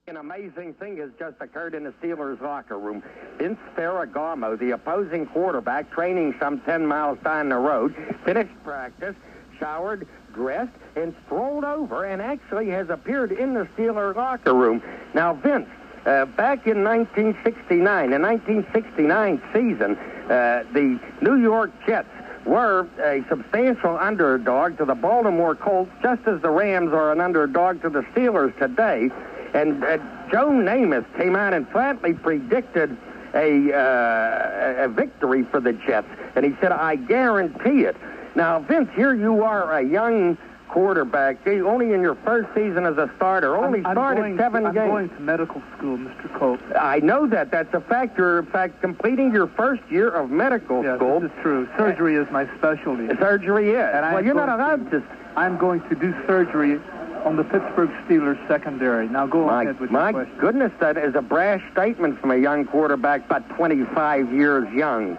An amazing thing has just occurred in the Steelers locker room. Vince Ferragamo, the opposing quarterback, training some 10 miles down the road, finished practice, showered, dressed, and strolled over and actually has appeared in the Steelers locker room. Now, Vince, back in 1969, the 1969 season, the New York Jets were a substantial underdog to the Baltimore Colts, just as the Rams are an underdog to the Steelers today. And Joe Namath came out and flatly predicted a victory for the Jets. And he said, I guarantee it. Now, Vince, here you are, a young quarterback, only in your first season as a starter, only started 7 games. I'm going to medical school, Mr. Cope. I know that. That's a fact. You're, in fact, completing your first year of medical school. Yes, this is true. Surgery is my specialty. Surgery is. And well, you're not allowed to... I'm going to do surgery on the Pittsburgh Steelers secondary. Now go ahead with your question. My goodness, that is a brash statement from a young quarterback, about 25 years young.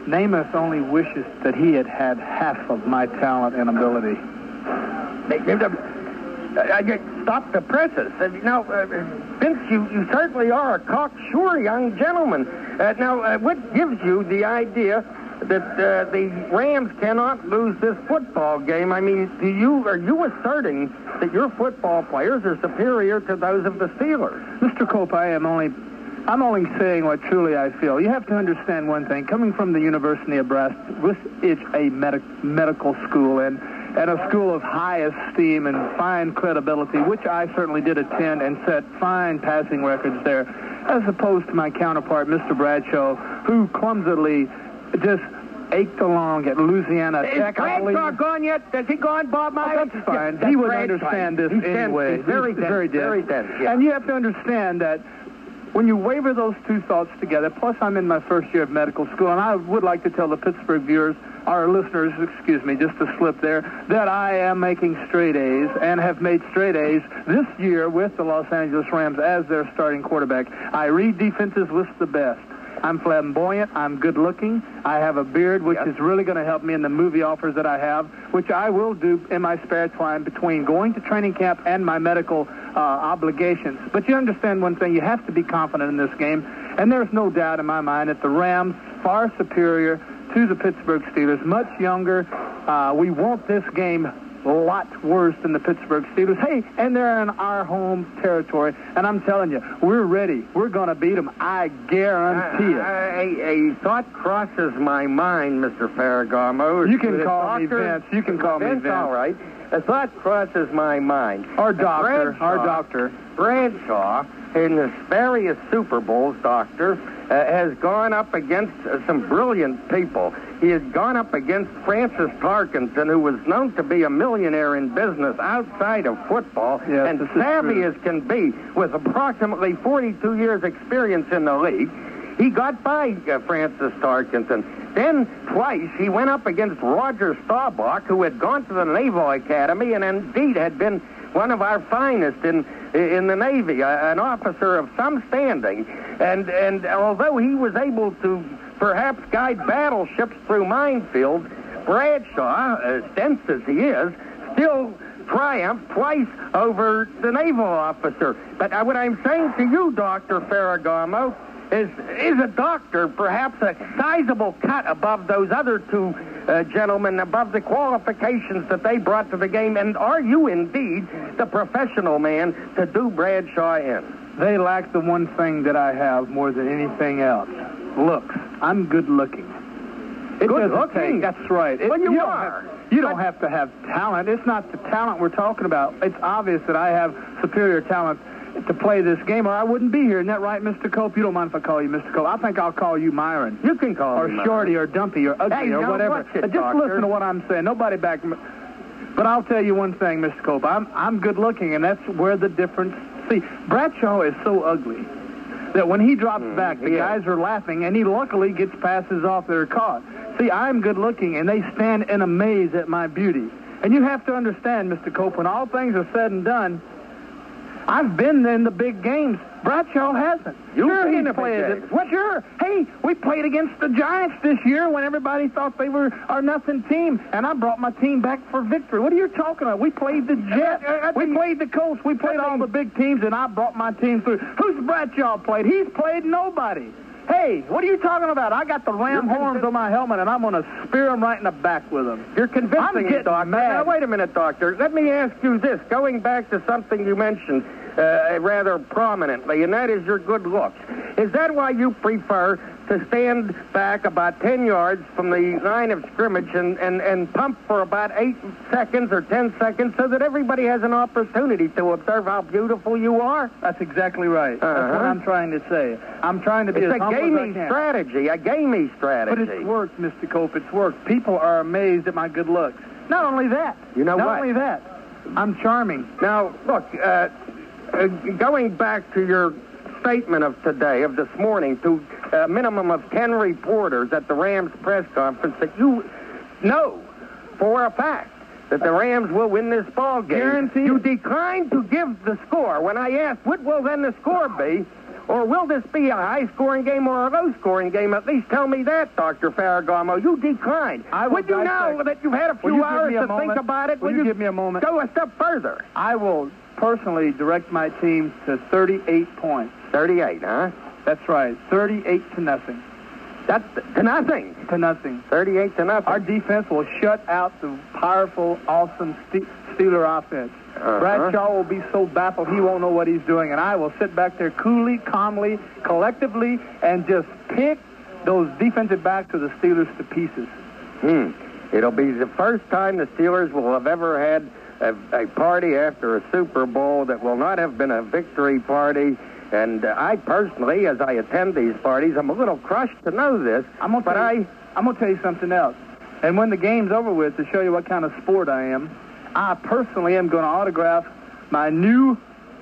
Namath only wishes that he had had half of my talent and ability. Stop the presses. Now, Vince, you certainly are a cocksure young gentleman. What gives you the idea that the Rams cannot lose this football game? I mean, are you asserting that your football players are superior to those of the Steelers? Mr. Cope, I'm only saying what truly I feel. You have to understand one thing. Coming from the University of Bradshaw, this is a medical school and a school of high esteem and fine credibility, which I certainly did attend and set fine passing records there, as opposed to my counterpart, Mr. Bradshaw, who clumsily just ached along at Louisiana Tech. Is Bradshaw gone yet? Has he gone, Bob Myron? That's fine. He would understand this anyway. He's very dense. Yeah. And you have to understand that when you waver those two thoughts together, plus I'm in my first year of medical school, and I would like to tell the Pittsburgh viewers, our listeners, just to slip there, that I am making straight A's and have made straight A's this year with the Los Angeles Rams as their starting quarterback. I read defenses with the best. I'm flamboyant. I'm good-looking. I have a beard, which is really going to help me in the movie offers that I have, which I will do in my spare time between going to training camp and my medical obligations. But you understand one thing. You have to be confident in this game, and there's no doubt in my mind that the Rams far superior to the Pittsburgh Steelers, much younger. We want this game a lot worse than the Pittsburgh Steelers. Hey, and they're in our home territory, and I'm telling you, we're ready. We're going to beat them. I guarantee it. A thought crosses my mind, Mr. Ferragamo. You can call me Vince. You can call me Vince. All right. A thought crosses my mind. Our doctor. Bradshaw, in the various Super Bowls, doctor, has gone up against some brilliant people. He has gone up against Francis Tarkenton, who was known to be a millionaire in business outside of football, and savvy as can be, with approximately 42 years' experience in the league. He got by Francis Tarkenton. Then, twice, he went up against Roger Staubach, who had gone to the Naval Academy and indeed had been one of our finest in the Navy, an officer of some standing. And although he was able to perhaps guide battleships through minefields, Bradshaw, as dense as he is, still triumphed twice over the naval officer. But what I'm saying to you, Dr. Ferragamo, is a doctor perhaps a sizable cut above those other two gentlemen, above the qualifications that they brought to the game? And are you indeed the professional man to do Bradshaw in? They lack the one thing that I have more than anything else. Looks. I'm good looking. Good looking? That's right. You are. You don't have to have talent. It's not the talent we're talking about. It's obvious that I have superior talent to play this game, or I wouldn't be here. Isn't that right, Mr. Cope? You don't mind if I call you Mr. Cope? I think I'll call you Myron. You can call me Myron. Or Shorty, or Dumpy, or Ugly, or whatever. Just listen to what I'm saying. Nobody back. But I'll tell you one thing, Mr. Cope. I'm good looking, and that's where the difference. See, Bradshaw is so ugly that when he drops back, the guys are laughing, and he luckily gets passes off that are caught. See, I'm good looking, and they stand in amaze at my beauty. And you have to understand, Mr. Cope, when all things are said and done, I've been in the big games. Bradshaw hasn't. Sure, he's played it. What? Sure. Hey, we played against the Giants this year when everybody thought they were our nothing team, and I brought my team back for victory. What are you talking about? We played the Jets. We played the Colts. We played all the big teams, and I brought my team through. Who's Bradshaw played? He's played nobody. Hey, what are you talking about? I got the ram horns on my helmet, and I'm going to spear them right in the back with them. You're convincing me, Doctor. Mad. Now, wait a minute, Doctor. Let me ask you this, going back to something you mentioned rather prominently, and that is your good looks. Is that why you prefer to stand back about 10 yards from the line of scrimmage and pump for about 8 seconds or 10 seconds so that everybody has an opportunity to observe how beautiful you are? That's exactly right. That's what I'm trying to say. I'm trying to be as humble as I can. It's a gamey strategy. But it's worked, Mr. Cope. It's worked. People are amazed at my good looks. Not only that. Not only that. I'm charming. Now, look, going back to your statement of today, of this morning, to a minimum of 10 reporters at the Rams press conference, that you know for a fact that the Rams will win this ball game. Guaranteed. You declined to give the score. When I asked, what will then the score be? Or will this be a high-scoring game or a low-scoring game? At least tell me that, Dr. Ferragamo. You declined. Would you know that you've had a few hours to think about it? Will you give me a moment? Go a step further. I will personally direct my team to 38 points. 38, huh? That's right. 38-0. That's to nothing. To nothing. 38-0. Our defense will shut out the powerful, awesome Steeler offense. Bradshaw will be so baffled he won't know what he's doing, and I will sit back there coolly, calmly, collectively, and just pick those defensive backs of the Steelers to pieces. It'll be the first time the Steelers will have ever had a party after a Super Bowl that will not have been a victory party. And I personally, as I attend these parties, I'm a little crushed to know this. I'm going to tell you something else. And when the game's over with, to show you what kind of sport I am, I personally am going to autograph my new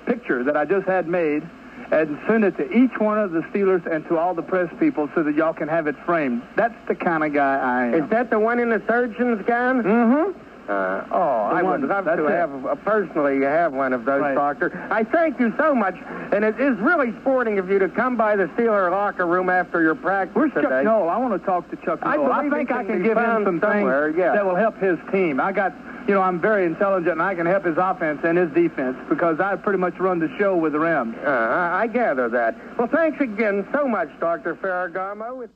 picture that I just had made and send it to each one of the Steelers and to all the press people so that y'all can have it framed. That's the kind of guy I am. Is that the one in the surgeon's gown? Mm-hmm. I would love to personally have one of those, right. Doctor. I thank you so much, and it is really sporting of you to come by the Steeler locker room after your practice. Where's Chuck Noll? I want to talk to Chuck Noll. I think I can give him some things that will help his team. I'm very intelligent, and I can help his offense and his defense because I pretty much run the show with the Rams. I gather that. Well, thanks again so much, Dr. Ferragamo.